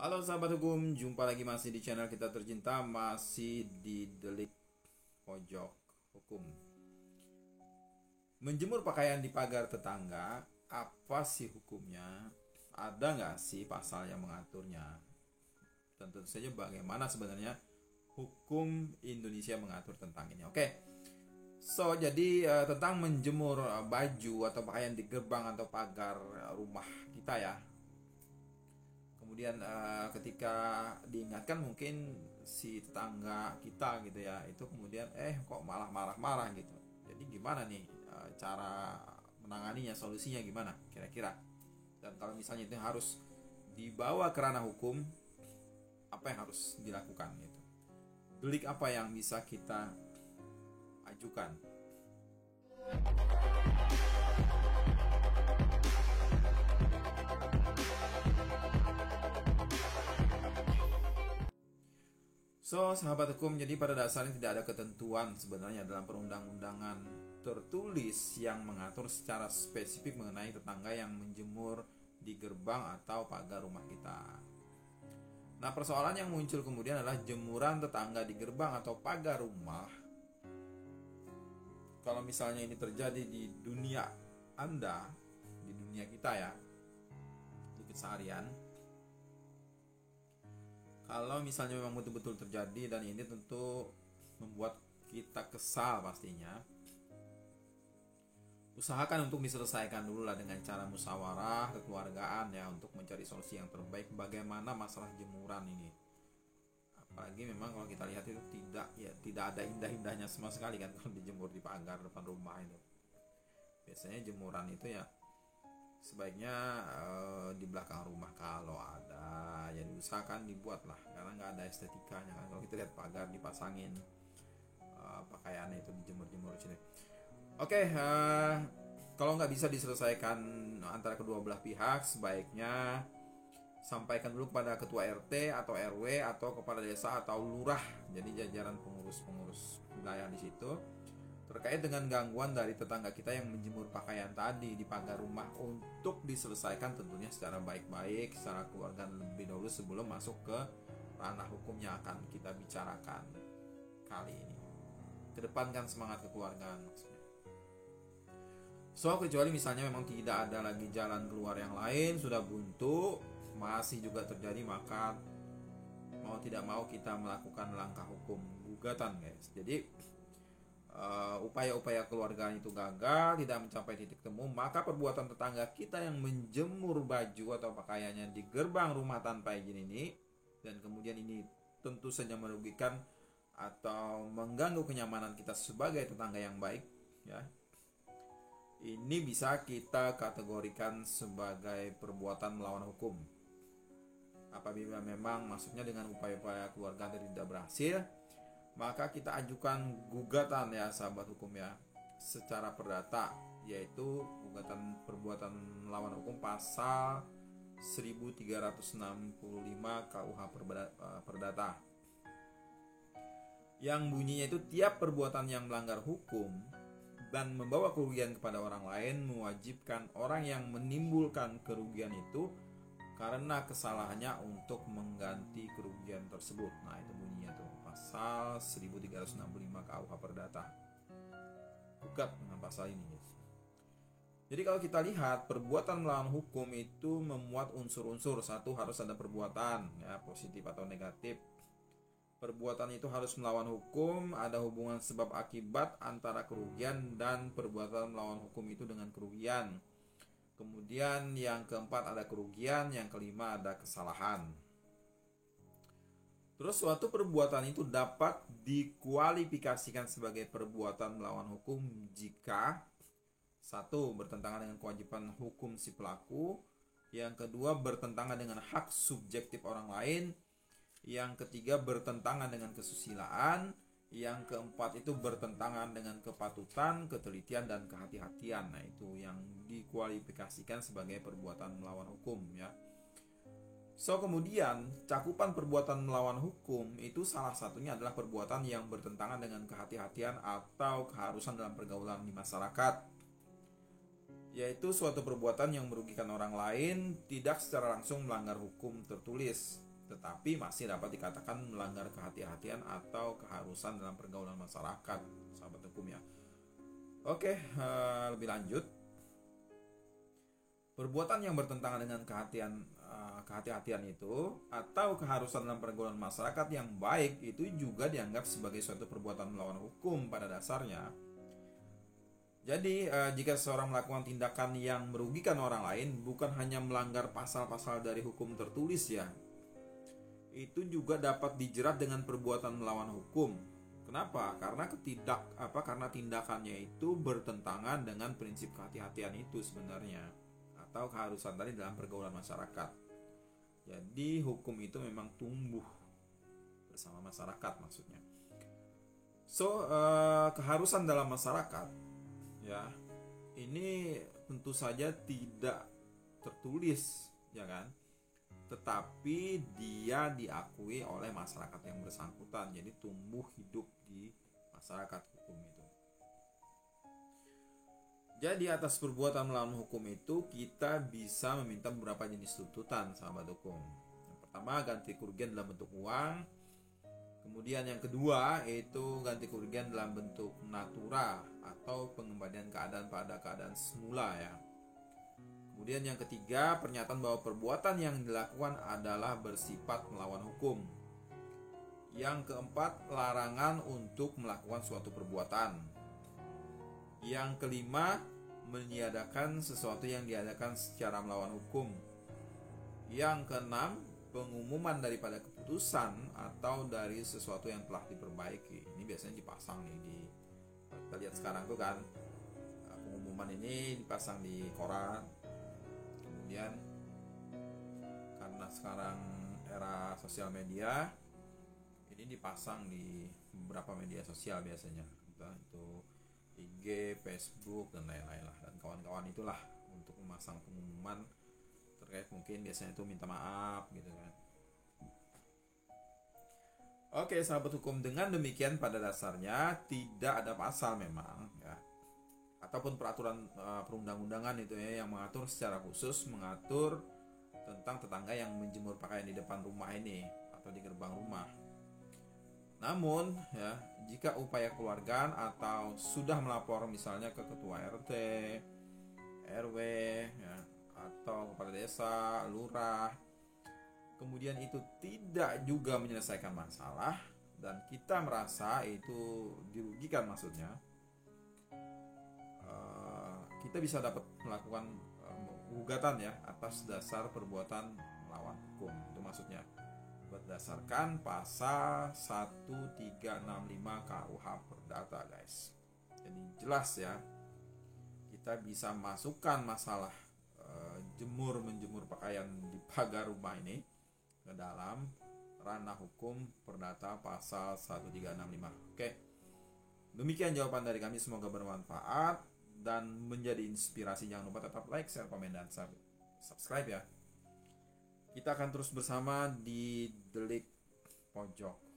Halo sahabat hukum, jumpa lagi masih di channel kita tercinta, masih di Delik Pojok Hukum. Menjemur pakaian di pagar tetangga, apa sih hukumnya? Ada nggak sih pasal yang mengaturnya? Tentu saja bagaimana sebenarnya hukum Indonesia mengatur tentang ini. Jadi tentang menjemur baju atau pakaian di gerbang atau pagar rumah kita ya. Kemudian ketika diingatkan mungkin si tetangga kita gitu ya, itu kemudian kok malah marah-marah gitu. Jadi gimana nih cara menanganinya, solusinya gimana kira-kira? Dan kalau misalnya itu harus dibawa ke ranah hukum, apa yang harus dilakukan gitu? Delik apa yang bisa kita ajukan? Sahabat hukum, jadi pada dasarnya tidak ada ketentuan sebenarnya dalam perundang-undangan tertulis yang mengatur secara spesifik mengenai tetangga yang menjemur di gerbang atau pagar rumah kita. Nah, persoalan yang muncul kemudian adalah jemuran tetangga di gerbang atau pagar rumah. Kalau misalnya ini terjadi di dunia Anda, di dunia kita ya, di keseharian, kalau misalnya memang betul-betul terjadi dan ini tentu membuat kita kesal pastinya, usahakan untuk diselesaikan dulu lah dengan cara musyawarah kekeluargaan ya, untuk mencari solusi yang terbaik bagaimana masalah jemuran ini. Apalagi memang kalau kita lihat itu tidak ada indah-indahnya sama sekali kan kalau dijemur di pagar depan rumah itu. Biasanya jemuran itu ya sebaiknya di belakang rumah kalau ada, jadi usahakan dibuat lah karena nggak ada estetikanya kan kalau kita lihat pagar dipasangin pakaiannya itu dijemur-jemur sini. Kalau nggak bisa diselesaikan antara kedua belah pihak, sebaiknya sampaikan dulu kepada ketua RT atau RW atau kepala desa atau lurah, jadi jajaran pengurus-pengurus wilayah di situ, terkait dengan gangguan dari tetangga kita yang menjemur pakaian tadi di pagar rumah, untuk diselesaikan tentunya secara baik-baik, secara keluarga lebih dahulu sebelum masuk ke ranah hukum yang akan kita bicarakan kali ini. Kedepankan semangat kekeluargaan maksudnya. Kecuali misalnya memang tidak ada lagi jalan keluar yang lain, sudah buntu, masih juga terjadi, maka mau tidak mau kita melakukan langkah hukum gugatan guys. Jadi upaya-upaya keluarga itu gagal, tidak mencapai titik temu, maka perbuatan tetangga kita yang menjemur baju atau pakaiannya di gerbang rumah tanpa izin ini, dan kemudian ini tentu saja merugikan atau mengganggu kenyamanan kita sebagai tetangga yang baik ya, ini bisa kita kategorikan sebagai perbuatan melawan hukum. Apabila memang maksudnya dengan upaya-upaya keluarga tidak berhasil, maka kita ajukan gugatan ya sahabat hukum ya, secara perdata, yaitu gugatan perbuatan melawan hukum pasal 1365 KUH Perdata, yang bunyinya itu tiap perbuatan yang melanggar hukum dan membawa kerugian kepada orang lain mewajibkan orang yang menimbulkan kerugian itu karena kesalahannya untuk mengganti kerugian tersebut. Nah, itu bunyinya tuh pasal 1365 KUH Perdata. Gugat dengan pasal ini, guys. Jadi kalau kita lihat perbuatan melawan hukum itu memuat unsur-unsur. Satu, harus ada perbuatan ya, positif atau negatif. Perbuatan itu harus melawan hukum, ada hubungan sebab akibat antara kerugian dan perbuatan melawan hukum itu dengan kerugian. Kemudian yang keempat ada kerugian, yang kelima ada kesalahan. Terus suatu perbuatan itu dapat dikualifikasikan sebagai perbuatan melawan hukum jika satu, bertentangan dengan kewajiban hukum si pelaku, yang kedua bertentangan dengan hak subjektif orang lain, yang ketiga bertentangan dengan kesusilaan, yang keempat itu bertentangan dengan kepatutan, ketelitian, dan kehati-hatian. Nah, itu yang dikualifikasikan sebagai perbuatan melawan hukum ya. Kemudian cakupan perbuatan melawan hukum itu salah satunya adalah perbuatan yang bertentangan dengan kehati-hatian atau keharusan dalam pergaulan di masyarakat, yaitu suatu perbuatan yang merugikan orang lain tidak secara langsung melanggar hukum tertulis, tetapi masih dapat dikatakan melanggar kehati-hatian atau keharusan dalam pergaulan masyarakat, sahabat hukum ya. Oke, lebih lanjut. Perbuatan yang bertentangan dengan kehati-hatian itu atau keharusan dalam pergaulan masyarakat yang baik itu juga dianggap sebagai suatu perbuatan melawan hukum pada dasarnya. Jadi jika seseorang melakukan tindakan yang merugikan orang lain, bukan hanya melanggar pasal-pasal dari hukum tertulis ya, itu juga dapat dijerat dengan perbuatan melawan hukum. Kenapa? Karena tindakannya itu bertentangan dengan prinsip kehati-hatian itu sebenarnya, atau keharusan tadi dalam pergaulan masyarakat. Jadi hukum itu memang tumbuh bersama masyarakat maksudnya. Keharusan dalam masyarakat ya, ini tentu saja tidak tertulis ya kan, tetapi dia diakui oleh masyarakat yang bersangkutan. Jadi tumbuh hidup di masyarakat hukum itu. Jadi atas perbuatan melawan hukum itu kita bisa meminta beberapa jenis tuntutan, sahabat hukum. Yang pertama, ganti kerugian dalam bentuk uang. Kemudian yang kedua itu ganti kerugian dalam bentuk natura atau pengembalian keadaan pada keadaan semula ya. Kemudian yang ketiga, pernyataan bahwa perbuatan yang dilakukan adalah bersifat melawan hukum. Yang keempat, larangan untuk melakukan suatu perbuatan. Yang kelima, meniadakan sesuatu yang diadakan secara melawan hukum. Yang keenam, pengumuman daripada keputusan atau dari sesuatu yang telah diperbaiki. Ini biasanya dipasang nih di, kita lihat sekarang tuh kan, pengumuman ini dipasang di koran. Kemudian karena sekarang era sosial media, ini dipasang di beberapa media sosial biasanya, entah itu IG, Facebook dan lain-lain lah, dan kawan-kawan itulah, untuk memasang pengumuman terkait mungkin biasanya itu minta maaf gitu kan. Oke, sahabat hukum, dengan demikian pada dasarnya tidak ada pasal memang ya, ataupun peraturan perundang-undangan itu ya, yang mengatur secara khusus mengatur tentang tetangga yang menjemur pakaian di depan rumah ini atau di gerbang rumah. Namun ya, jika upaya keluargaan atau sudah melapor misalnya ke ketua RT, RW ya, atau kepada desa, lurah, kemudian itu tidak juga menyelesaikan masalah dan kita merasa itu dirugikan maksudnya, kita bisa dapat melakukan gugatan ya atas dasar perbuatan melawan hukum. Itu maksudnya berdasarkan pasal 1365 KUH Perdata guys. Jadi jelas ya, kita bisa masukkan masalah menjemur pakaian di pagar rumah ini ke dalam ranah hukum perdata pasal 1365. Oke. Demikian jawaban dari kami, semoga bermanfaat dan menjadi inspirasi. Jangan lupa tetap like, share, komen, dan subscribe ya. Kita akan terus bersama di Delik Pojok